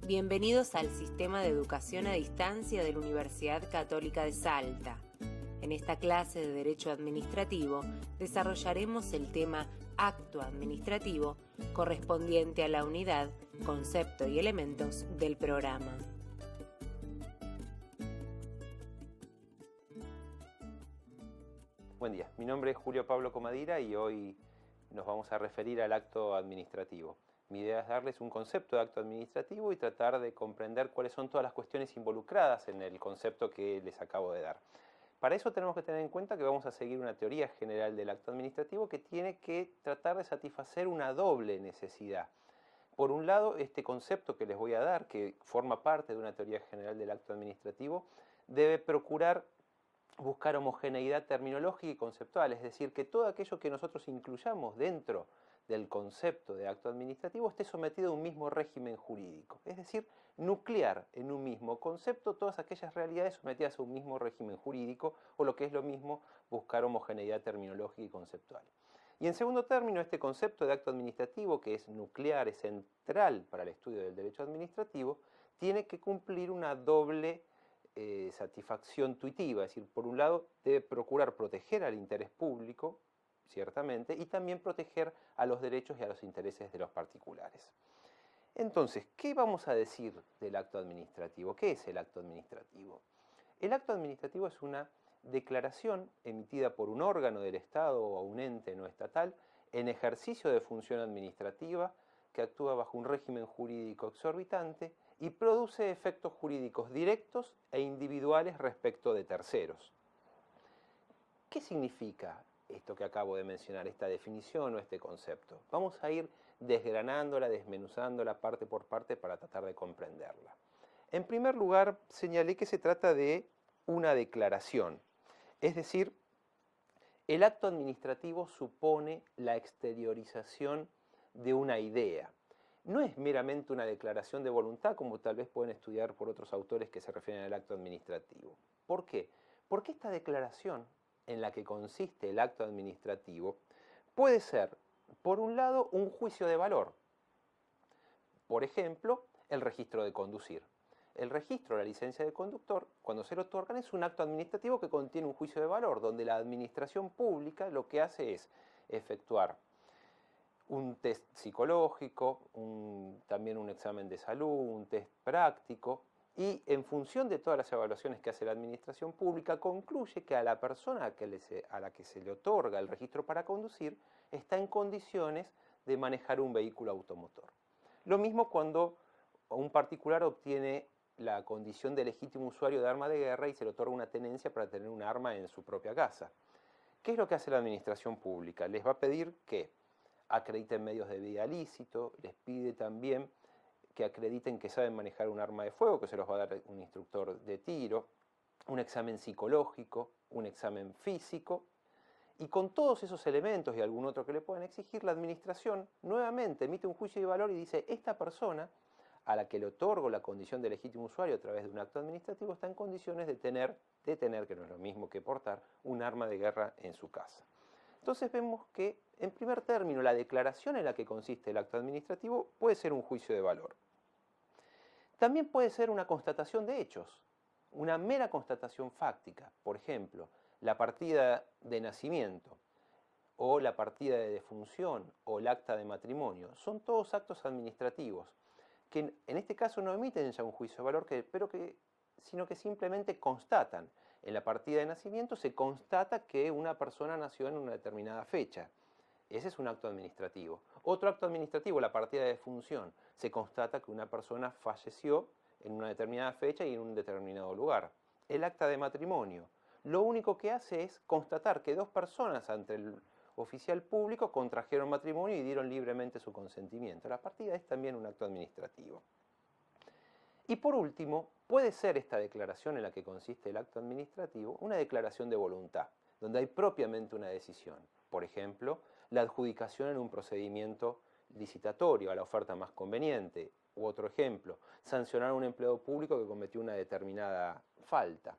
Bienvenidos al Sistema de Educación a Distancia de la Universidad Católica de Salta. En esta clase de Derecho Administrativo desarrollaremos el tema Acto Administrativo correspondiente a la unidad, concepto y elementos del programa. Buen día, mi nombre es Julio Pablo Comadira y hoy nos vamos a referir al acto administrativo. Mi idea es darles un concepto de acto administrativo y tratar de comprender cuáles son todas las cuestiones involucradas en el concepto que les acabo de dar. Para eso tenemos que tener en cuenta que vamos a seguir una teoría general del acto administrativo que tiene que tratar de satisfacer una doble necesidad. Por un lado, este concepto que les voy a dar, que forma parte de una teoría general del acto administrativo, debe procurar buscar homogeneidad terminológica y conceptual, es decir, que todo aquello que nosotros incluyamos dentro del concepto de acto administrativo esté sometido a un mismo régimen jurídico, es decir, nuclear en un mismo concepto todas aquellas realidades sometidas a un mismo régimen jurídico, o lo que es lo mismo, buscar homogeneidad terminológica y conceptual. Y en segundo término, este concepto de acto administrativo, que es nuclear, es central para el estudio del derecho administrativo, tiene que cumplir una doble satisfacción tuitiva, es decir, por un lado debe procurar proteger al interés público, ciertamente, y también proteger a los derechos y a los intereses de los particulares. Entonces, ¿qué vamos a decir del acto administrativo? ¿Qué es el acto administrativo? El acto administrativo es una declaración emitida por un órgano del Estado o un ente no estatal en ejercicio de función administrativa que actúa bajo un régimen jurídico exorbitante y produce efectos jurídicos directos e individuales respecto de terceros. ¿Qué significa esto que acabo de mencionar, esta definición o este concepto? Vamos a ir desgranándola, desmenuzándola parte por parte para tratar de comprenderla. En primer lugar, señalé que se trata de una declaración, es decir, el acto administrativo supone la exteriorización de una idea. No es meramente una declaración de voluntad, como tal vez pueden estudiar por otros autores que se refieren al acto administrativo. ¿Por qué? Porque esta declaración en la que consiste el acto administrativo puede ser, por un lado, un juicio de valor. Por ejemplo, el registro de conducir. El registro de la licencia de conductor, cuando se lo otorgan, es un acto administrativo que contiene un juicio de valor, donde la administración pública lo que hace es efectuar un test psicológico, también un examen de salud, un test práctico, y en función de todas las evaluaciones que hace la administración pública, concluye que a la persona a la que se le otorga el registro para conducir está en condiciones de manejar un vehículo automotor. Lo mismo cuando un particular obtiene la condición de legítimo usuario de arma de guerra y se le otorga una tenencia para tener un arma en su propia casa. ¿Qué es lo que hace la administración pública? Les va a pedir que acrediten medios de vida lícito, les pide también que acrediten que saben manejar un arma de fuego, que se los va a dar un instructor de tiro, un examen psicológico, un examen físico, y con todos esos elementos y algún otro que le pueden exigir, la administración nuevamente emite un juicio de valor y dice, esta persona a la que le otorgo la condición de legítimo usuario a través de un acto administrativo está en condiciones de tener, que no es lo mismo que portar, un arma de guerra en su casa. Entonces vemos que, en primer término, la declaración en la que consiste el acto administrativo puede ser un juicio de valor. También puede ser una constatación de hechos, una mera constatación fáctica. Por ejemplo, la partida de nacimiento, o la partida de defunción, o el acta de matrimonio. Son todos actos administrativos, que en este caso no emiten ya un juicio de valor, sino que simplemente constatan. En la partida de nacimiento se constata que una persona nació en una determinada fecha. Ese es un acto administrativo. Otro acto administrativo, la partida de defunción, se constata que una persona falleció en una determinada fecha y en un determinado lugar. El acta de matrimonio, lo único que hace es constatar que dos personas ante el oficial público contrajeron matrimonio y dieron libremente su consentimiento. La partida es también un acto administrativo. Y por último, puede ser esta declaración en la que consiste el acto administrativo una declaración de voluntad, donde hay propiamente una decisión. Por ejemplo, la adjudicación en un procedimiento licitatorio a la oferta más conveniente. U otro ejemplo, sancionar a un empleado público que cometió una determinada falta.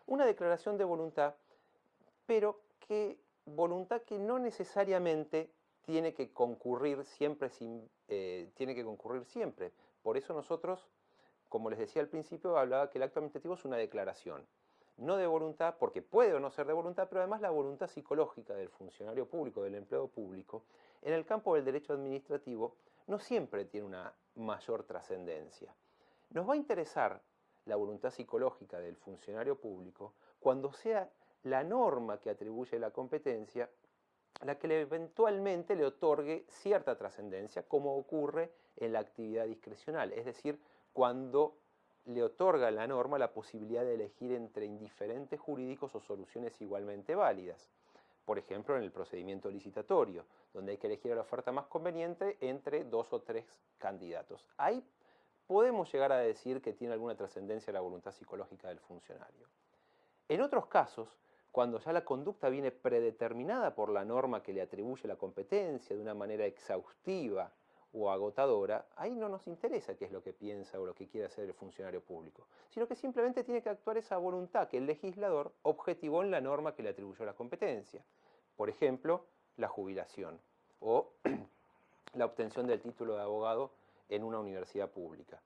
Una declaración de voluntad, pero voluntad que no necesariamente tiene que concurrir siempre tiene que concurrir siempre. Por eso nosotros, como les decía al principio, hablaba que el acto administrativo es una declaración. No de voluntad, porque puede o no ser de voluntad, pero además la voluntad psicológica del funcionario público, del empleado público, en el campo del derecho administrativo, no siempre tiene una mayor trascendencia. Nos va a interesar la voluntad psicológica del funcionario público cuando sea la norma que atribuye la competencia la que eventualmente le otorgue cierta trascendencia, como ocurre en la actividad discrecional, es decir, cuando le otorga la norma la posibilidad de elegir entre indiferentes jurídicos o soluciones igualmente válidas. Por ejemplo, en el procedimiento licitatorio, donde hay que elegir la oferta más conveniente entre 2 o 3 candidatos. Ahí podemos llegar a decir que tiene alguna trascendencia la voluntad psicológica del funcionario. En otros casos, cuando ya la conducta viene predeterminada por la norma que le atribuye la competencia de una manera exhaustiva o agotadora, ahí no nos interesa qué es lo que piensa o lo que quiere hacer el funcionario público, sino que simplemente tiene que actuar esa voluntad que el legislador objetivó en la norma que le atribuyó la competencia. Por ejemplo, la jubilación o la obtención del título de abogado en una universidad pública.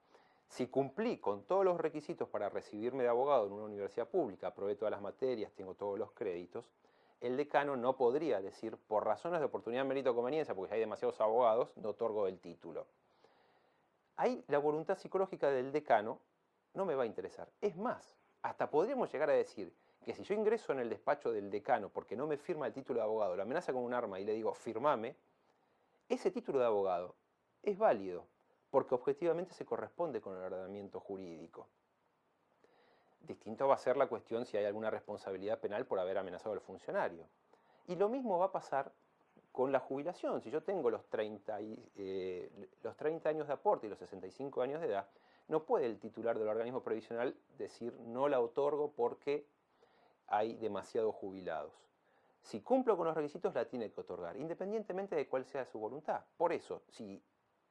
Si cumplí con todos los requisitos para recibirme de abogado en una universidad pública, aprobé todas las materias, tengo todos los créditos, el decano no podría decir, por razones de oportunidad, mérito o conveniencia, porque hay demasiados abogados, no otorgo el título. Ahí la voluntad psicológica del decano no me va a interesar. Es más, hasta podríamos llegar a decir que si yo ingreso en el despacho del decano porque no me firma el título de abogado, lo amenaza con un arma y le digo, firmame, ese título de abogado es válido, porque objetivamente se corresponde con el ordenamiento jurídico. Distinto va a ser la cuestión si hay alguna responsabilidad penal por haber amenazado al funcionario. Y lo mismo va a pasar con la jubilación. Si yo tengo los 30 años de aporte y los 65 años de edad, no puede el titular del organismo previsional decir no la otorgo porque hay demasiados jubilados. Si cumplo con los requisitos, la tiene que otorgar, independientemente de cuál sea su voluntad. Por eso, si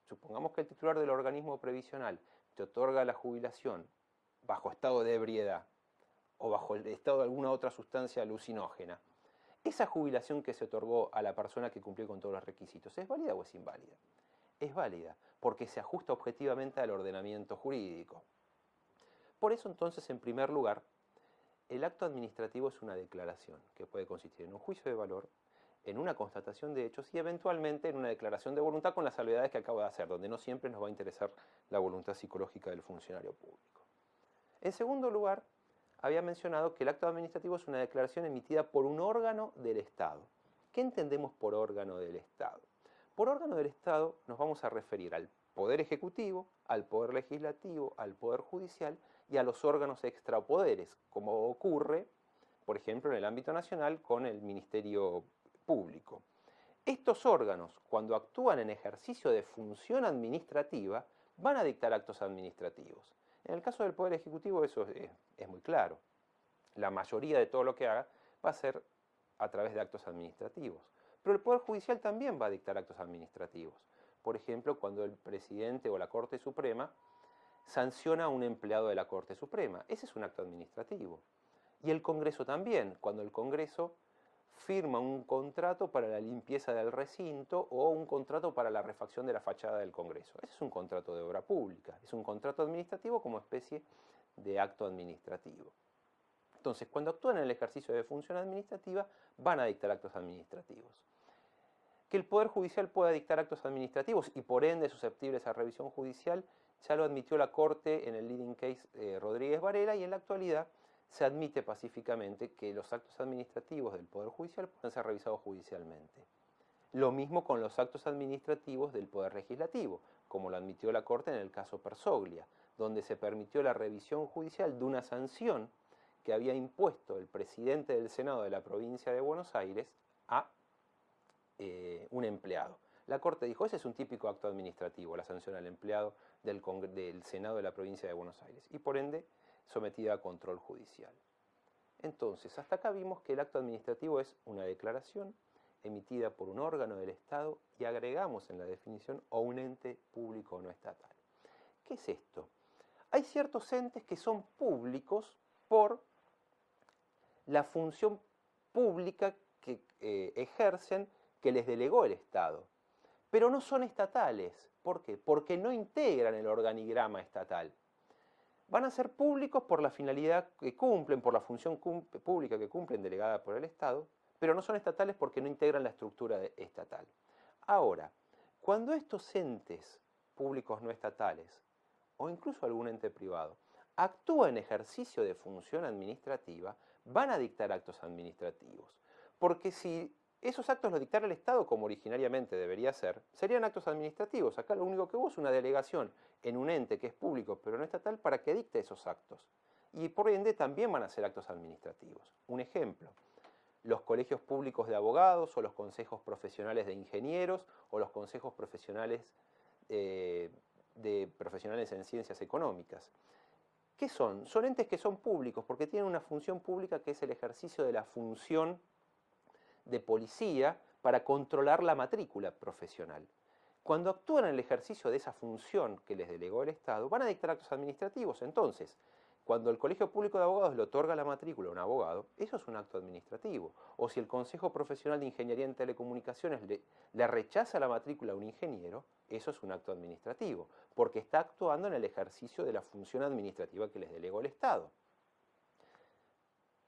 supongamos que el titular del organismo previsional te otorga la jubilación bajo estado de ebriedad o bajo el estado de alguna otra sustancia alucinógena, esa jubilación que se otorgó a la persona que cumplió con todos los requisitos, ¿es válida o es inválida? Es válida, porque se ajusta objetivamente al ordenamiento jurídico. Por eso entonces, en primer lugar, el acto administrativo es una declaración que puede consistir en un juicio de valor, en una constatación de hechos y eventualmente en una declaración de voluntad con las salvedades que acabo de hacer, donde no siempre nos va a interesar la voluntad psicológica del funcionario público. En segundo lugar, había mencionado que el acto administrativo es una declaración emitida por un órgano del Estado. ¿Qué entendemos por órgano del Estado? Por órgano del Estado nos vamos a referir al Poder Ejecutivo, al Poder Legislativo, al Poder Judicial y a los órganos extrapoderes, como ocurre, por ejemplo, en el ámbito nacional con el Ministerio Público. Estos órganos, cuando actúan en ejercicio de función administrativa, van a dictar actos administrativos. En el caso del Poder Ejecutivo eso es muy claro. La mayoría de todo lo que haga va a ser a través de actos administrativos. Pero el Poder Judicial también va a dictar actos administrativos. Por ejemplo, cuando el presidente o la Corte Suprema sanciona a un empleado de la Corte Suprema. Ese es un acto administrativo. Y el Congreso también, cuando el Congreso firma un contrato para la limpieza del recinto o un contrato para la refacción de la fachada del Congreso. Ese es un contrato de obra pública, es un contrato administrativo como especie de acto administrativo. Entonces, cuando actúan en el ejercicio de función administrativa, van a dictar actos administrativos. Que el Poder Judicial pueda dictar actos administrativos y por ende susceptibles a revisión judicial, ya lo admitió la Corte en el leading case Rodríguez Varela y en la actualidad se admite pacíficamente que los actos administrativos del Poder Judicial pueden ser revisados judicialmente. Lo mismo con los actos administrativos del Poder Legislativo, como lo admitió la Corte en el caso Persoglia, donde se permitió la revisión judicial de una sanción que había impuesto el presidente del Senado de la provincia de Buenos Aires a un empleado. La Corte dijo, ese es un típico acto administrativo, la sanción al empleado del Senado de la provincia de Buenos Aires, y por ende sometida a control judicial. Entonces, hasta acá vimos que el acto administrativo es una declaración emitida por un órgano del Estado y agregamos en la definición o un ente público o no estatal. ¿Qué es esto? Hay ciertos entes que son públicos por la función pública que ejercen que les delegó el Estado. pero no son estatales. ¿Por qué? Porque no integran el organigrama estatal. Van a ser públicos por la finalidad que cumplen, por la función pública que cumplen delegada por el Estado, pero no son estatales porque no integran la estructura estatal. Ahora, cuando estos entes públicos no estatales, o incluso algún ente privado, actúa en ejercicio de función administrativa, van a dictar actos administrativos. Porque si esos actos los dictara el Estado, como originariamente debería ser, serían actos administrativos. Acá lo único que hubo es una delegación en un ente que es público pero no estatal para que dicte esos actos. Y por ende también van a ser actos administrativos. Un ejemplo, los colegios públicos de abogados o los consejos profesionales de ingenieros o los consejos profesionales de profesionales en ciencias económicas. ¿Qué son? Son entes que son públicos porque tienen una función pública que es el ejercicio de la función de policía para controlar la matrícula profesional. Cuando actúan en el ejercicio de esa función que les delegó el Estado, van a dictar actos administrativos. Entonces, cuando el Colegio Público de Abogados le otorga la matrícula a un abogado, eso es un acto administrativo. O si el Consejo Profesional de Ingeniería en Telecomunicaciones le rechaza la matrícula a un ingeniero, eso es un acto administrativo, porque está actuando en el ejercicio de la función administrativa que les delegó el Estado.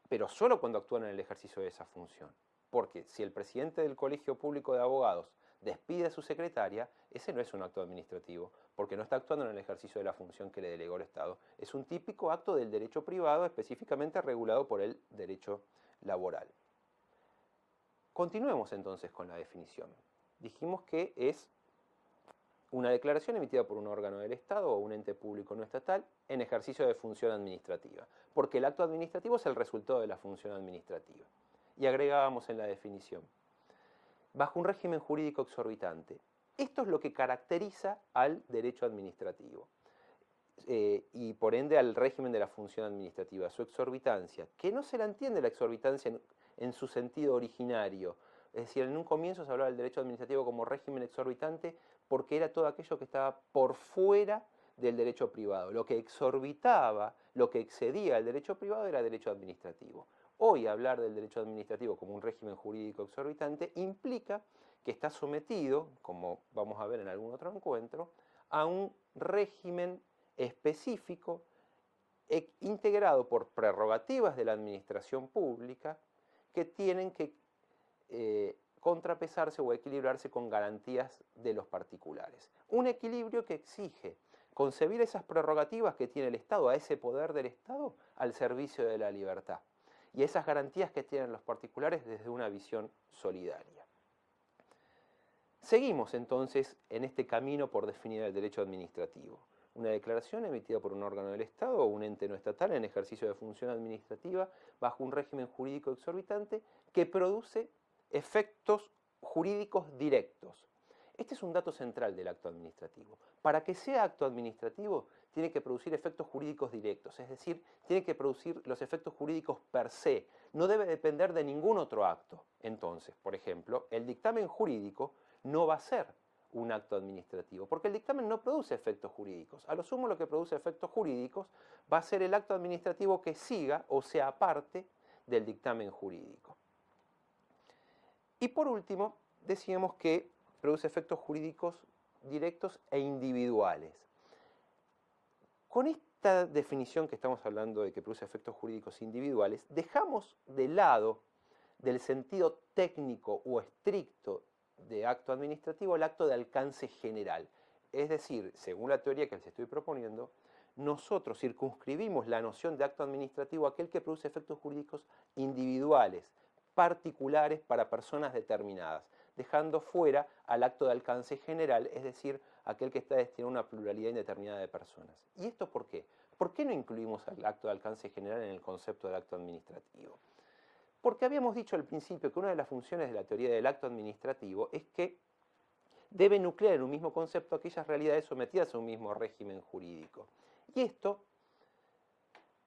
Pero solo cuando actúan en el ejercicio de esa función. Porque si el presidente del Colegio Público de Abogados despide a su secretaria, ese no es un acto administrativo, porque no está actuando en el ejercicio de la función que le delegó el Estado. Es un típico acto del derecho privado, específicamente regulado por el derecho laboral. Continuemos entonces con la definición. Dijimos que es una declaración emitida por un órgano del Estado o un ente público no estatal en ejercicio de función administrativa, porque el acto administrativo es el resultado de la función administrativa. Y agregábamos en la definición, bajo un régimen jurídico exorbitante. Esto es lo que caracteriza al derecho administrativo y por ende al régimen de la función administrativa, su exorbitancia, que no se la entiende la exorbitancia en su sentido originario. Es decir, en un comienzo se hablaba del derecho administrativo como régimen exorbitante porque era todo aquello que estaba por fuera del derecho privado. Lo que exorbitaba, lo que excedía el derecho privado era derecho administrativo. Hoy hablar del derecho administrativo como un régimen jurídico exorbitante implica que está sometido, como vamos a ver en algún otro encuentro, a un régimen específico integrado por prerrogativas de la administración pública que tienen que contrapesarse o equilibrarse con garantías de los particulares. Un equilibrio que exige concebir esas prerrogativas que tiene el Estado, a ese poder del Estado, al servicio de la libertad. Y esas garantías que tienen los particulares desde una visión solidaria. Seguimos entonces en este camino por definir el derecho administrativo. Una declaración emitida por un órgano del Estado o un ente no estatal en ejercicio de función administrativa bajo un régimen jurídico exorbitante que produce efectos jurídicos directos. Este es un dato central del acto administrativo. Para que sea acto administrativo, tiene que producir efectos jurídicos directos, es decir, tiene que producir los efectos jurídicos per se, no debe depender de ningún otro acto. Entonces, por ejemplo, el dictamen jurídico no va a ser un acto administrativo, porque el dictamen no produce efectos jurídicos. A lo sumo lo que produce efectos jurídicos va a ser el acto administrativo que siga o sea parte del dictamen jurídico. Y por último, decíamos que produce efectos jurídicos directos e individuales. Con esta definición que estamos hablando de que produce efectos jurídicos individuales, dejamos de lado del sentido técnico o estricto de acto administrativo el acto de alcance general. Es decir, según la teoría que les estoy proponiendo, nosotros circunscribimos la noción de acto administrativo a aquel que produce efectos jurídicos individuales, particulares para personas determinadas, dejando fuera al acto de alcance general, es decir, aquel que está destinado a una pluralidad indeterminada de personas. ¿Y esto por qué? ¿Por qué no incluimos el acto de alcance general en el concepto del acto administrativo? Porque habíamos dicho al principio que una de las funciones de la teoría del acto administrativo es que debe nuclear en un mismo concepto aquellas realidades sometidas a un mismo régimen jurídico. Y esto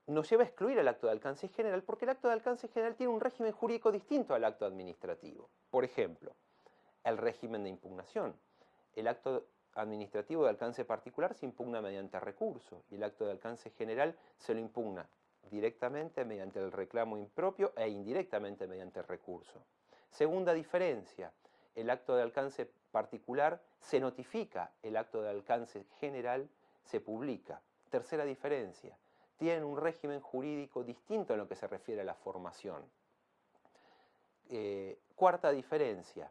nos lleva a excluir el acto de alcance general porque el acto de alcance general tiene un régimen jurídico distinto al acto administrativo. Por ejemplo, el régimen de impugnación. El acto administrativo de alcance particular se impugna mediante recurso y el acto de alcance general se lo impugna directamente mediante el reclamo impropio e indirectamente mediante el recurso. Segunda diferencia, el acto de alcance particular se notifica, el acto de alcance general se publica. Tercera diferencia, tienen un régimen jurídico distinto en lo que se refiere a la formación. Cuarta diferencia,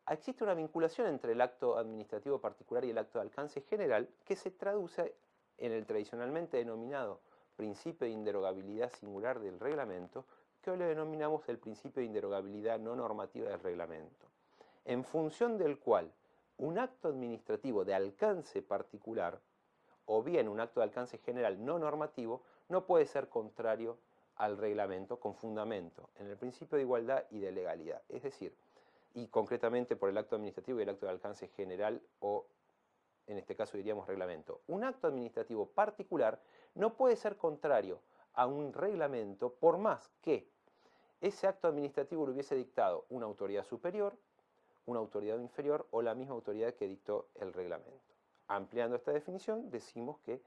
existe una vinculación entre el acto administrativo particular y el acto de alcance general que se traduce en el tradicionalmente denominado principio de inderogabilidad singular del reglamento, que hoy le denominamos el principio de inderogabilidad no normativa del reglamento, en función del cual un acto administrativo de alcance particular o bien un acto de alcance general no normativo no puede ser contrario al reglamento con fundamento en el principio de igualdad y de legalidad. Es decir, y concretamente por el acto administrativo y el acto de alcance general o en este caso diríamos reglamento. Un acto administrativo particular no puede ser contrario a un reglamento por más que ese acto administrativo lo hubiese dictado una autoridad superior, una autoridad inferior o la misma autoridad que dictó el reglamento. Ampliando esta definición, decimos que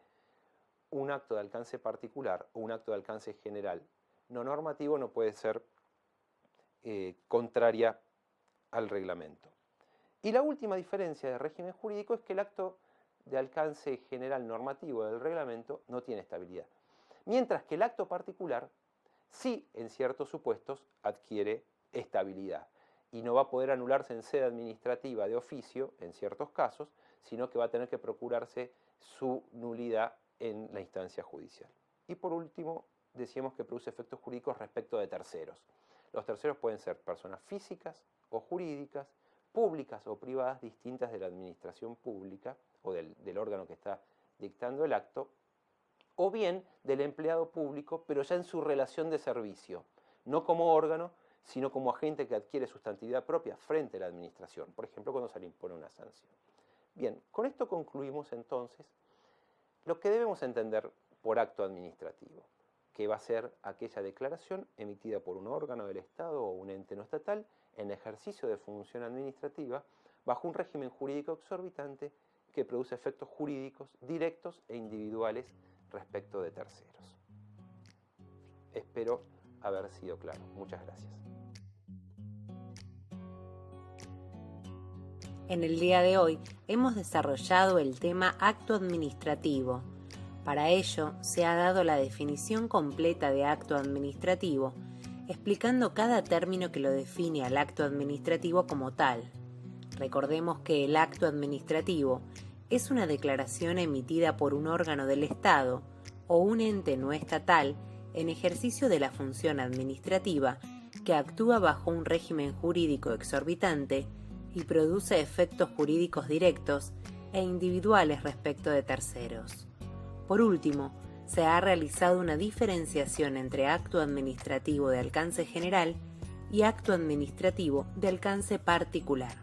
un acto de alcance particular o un acto de alcance general no normativo no puede ser contraria al reglamento. Y la última diferencia de régimen jurídico es que el acto de alcance general normativo del reglamento no tiene estabilidad, mientras que el acto particular sí, en ciertos supuestos, adquiere estabilidad y no va a poder anularse en sede administrativa de oficio, en ciertos casos, sino que va a tener que procurarse su nulidad en la instancia judicial. Y por último, decíamos que produce efectos jurídicos respecto de terceros. Los terceros pueden ser personas físicas o jurídicas, públicas o privadas distintas de la administración pública o del órgano que está dictando el acto, o bien del empleado público, pero ya en su relación de servicio, no como órgano, sino como agente que adquiere sustantividad propia frente a la administración, por ejemplo, cuando se le impone una sanción. Bien, con esto concluimos entonces lo que debemos entender por acto administrativo, que va a ser aquella declaración emitida por un órgano del Estado o un ente no estatal en ejercicio de función administrativa bajo un régimen jurídico exorbitante que produce efectos jurídicos directos e individuales respecto de terceros. Espero haber sido claro. Muchas gracias. En el día de hoy hemos desarrollado el tema acto administrativo. Para ello se ha dado la definición completa de acto administrativo, explicando cada término que lo define al acto administrativo como tal. Recordemos que el acto administrativo es una declaración emitida por un órgano del Estado o un ente no estatal en ejercicio de la función administrativa que actúa bajo un régimen jurídico exorbitante y produce efectos jurídicos directos e individuales respecto de terceros. Por último, se ha realizado una diferenciación entre acto administrativo de alcance general y acto administrativo de alcance particular.